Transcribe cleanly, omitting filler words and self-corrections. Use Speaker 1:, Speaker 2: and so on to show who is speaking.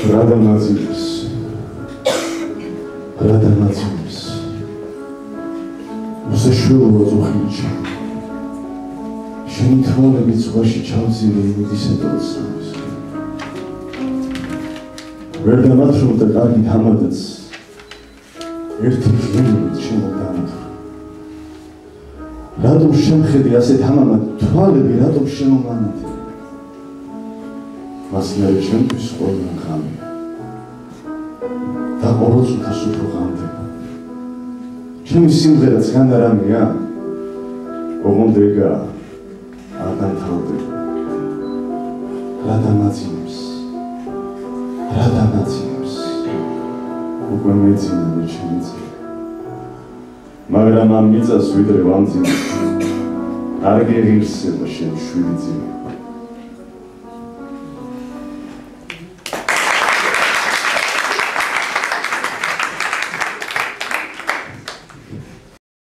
Speaker 1: რადანაძიებს უსაშველოა ზუხილჩა შენი თვალები ზღვაში ჩავძირე იმედისადაც ვერ დამათრობდა კარგი თამადაც ერთი ღიმილით შემოდანათრა რატომ შემხედი ასეთ ამამად თვალები რატომ შემომანათე მასნერი ჩემთვის ყველგან ღამეა და ყოველწუთას უფრო ღამდება ჩემი სიმღერაც განარამია ოღონდ არ განთავდება რადანაძიებს უკვე მეძინა მე ჩემი ძიება მაგრამ ამ მიწას ვიდრე ვამძინა არ გეღირსება შენი შვილი ძიება